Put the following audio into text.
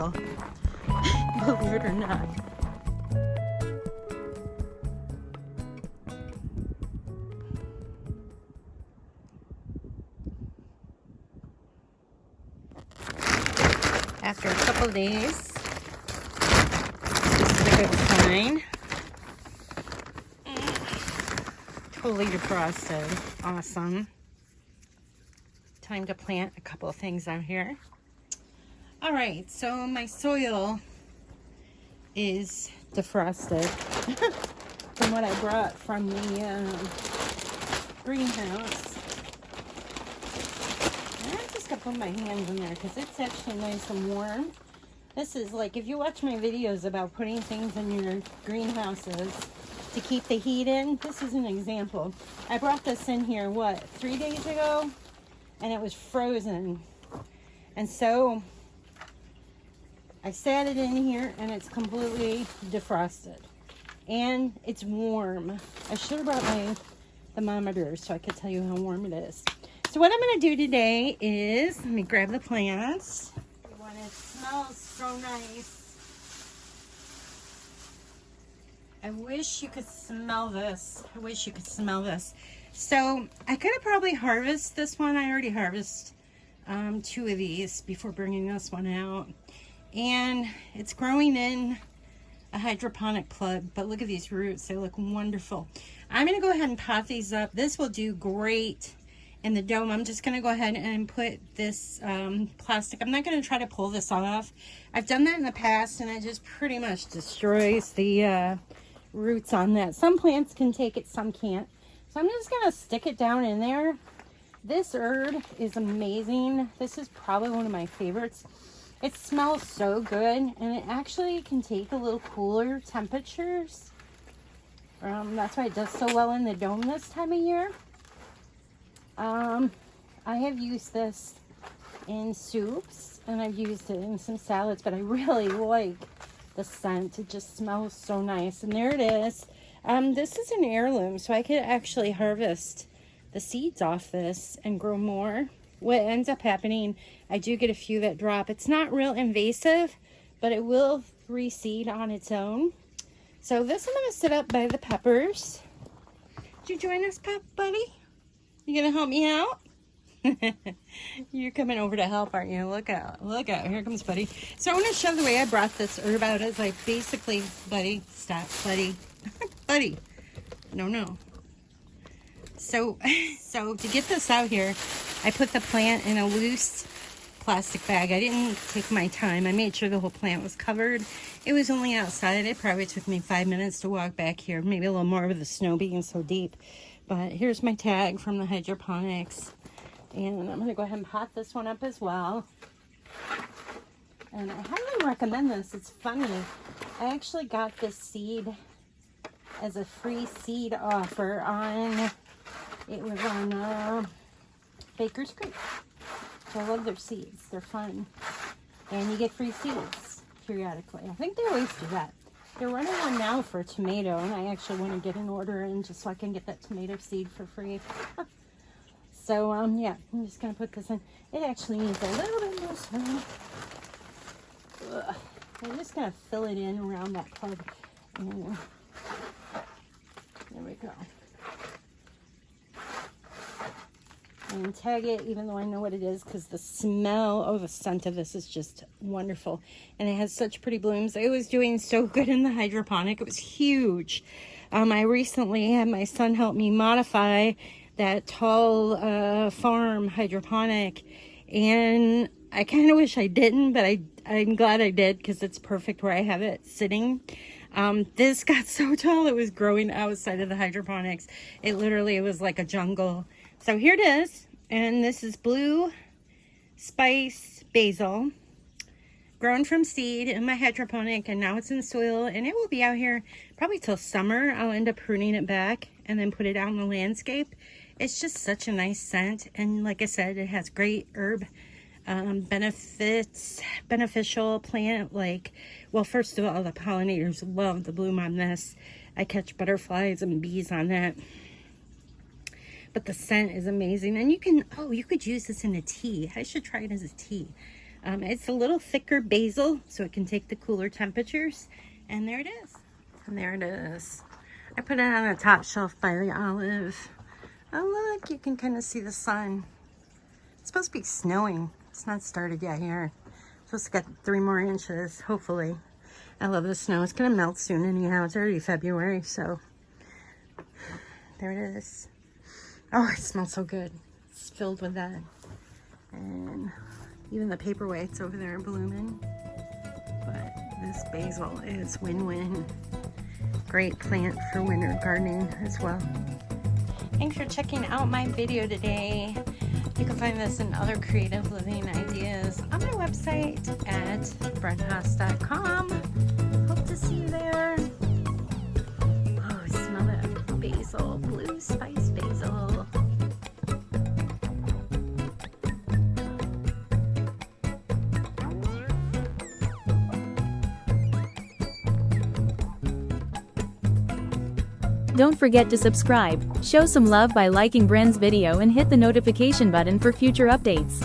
soil, believe it or not. After a couple days, this is a good sign. Totally defrosted. Awesome. Time to plant a couple of things out here. All right, so my soil is defrosted from what I brought from the greenhouse. And I'm just gonna put my hands in there because it's actually nice and warm. This is like, if you watch my videos about putting things in your greenhouses to keep the heat in, this is an example. I brought this in here, what, 3 days ago? And it was frozen. And so I sat it in here and it's completely defrosted. And it's warm. I should have brought my thermometer so I could tell you how warm it is. So what I'm going to do today is, let me grab the plants. When it smells so nice. I wish you could smell this. I wish you could smell this. So I could have probably harvested this one. I already harvested 2 of these before bringing this one out. And it's growing in a hydroponic plug, but look at these roots. They look wonderful. I'm going to go ahead and pot these up. This will do great in the dome. I'm just going to go ahead and put this plastic. I'm not going to try to pull this off. I've done that in the past and it just pretty much destroys the roots on that. Some plants can take it, some can't. So I'm just going to stick it down in there. This herb is amazing. This is probably one of my favorites. It smells so good, and it actually can take a little cooler temperatures. That's why it does so well in the dome this time of year. I have used this in soups, and I've used it in some salads, but I really like the scent. It just smells so nice. And there it is. This is an heirloom, so I could actually harvest the seeds off this and grow more. What ends up happening, I do get a few that drop. It's not real invasive, but it will reseed on its own. So this I'm going to sit up by the peppers. Did you join us, buddy? You going to help me out? You're coming over to help, aren't you? Look out. Look out. Here comes Buddy. So I want to show the way I brought this herb out is I basically, Buddy, stop, Buddy. Buddy. No. So to get this out here, I put the plant in a loose plastic bag. I didn't take my time. I made sure the whole plant was covered. It was only outside. It probably took me 5 minutes to walk back here. Maybe a little more with the snow being so deep. But here's my tag from the hydroponics. And I'm going to go ahead and pot this one up as well. And I highly recommend this. It's funny. I actually got this seed as a free seed offer on, it was on Baker's Creek. So I love their seeds. They're fun. And you get free seeds periodically. I think they always do that. They're running one now for tomato, and I actually want to get an order in just so I can get that tomato seed for free. So, yeah, I'm just going to put this in. It actually needs a little bit more soil. I'm just going to fill it in around that plug. And there we go. And tag it, even though I know what it is, because the smell, oh, the scent of this is just wonderful. And it has such pretty blooms. It was doing so good in the hydroponic. It was huge. I recently had my son help me modify that tall farm hydroponic, and I kind of wish I didn't, but I'm glad I did because it's perfect where I have it sitting. This got so tall it was growing outside of the hydroponics. It literally was like a jungle. So here it is, and this is blue spice basil, grown from seed in my hydroponic, and now it's in soil, and it will be out here probably till summer. I'll end up pruning it back and then put it out in the landscape. It's just such a nice scent, and like I said, it has great herb benefits, beneficial plant. Like, well, first of all, the pollinators love the bloom on this. I catch butterflies and bees on that. But the scent is amazing, and you can, oh, you could use this in a tea. I should try it as a tea. It's a little thicker basil, so it can take the cooler temperatures. And there it is. And there it is. I put it on the top shelf by the olive. Oh look, you can kind of see the sun. It's supposed to be snowing. It's not started yet here. Supposed to get 3 more inches, hopefully. I love the snow. It's gonna melt soon anyhow. It's already February, so there it is. Oh, it smells so good. It's filled with that. And even the paperweights over there are blooming. But this basil is win-win. Great plant for winter gardening as well. Thanks for checking out my video today. You can find this and other creative living ideas on my website at brenthaas.com. Hope to see you there. Oh, smell that basil, blue spice basil. Don't forget to subscribe, show some love by liking Bren's video and hit the notification button for future updates.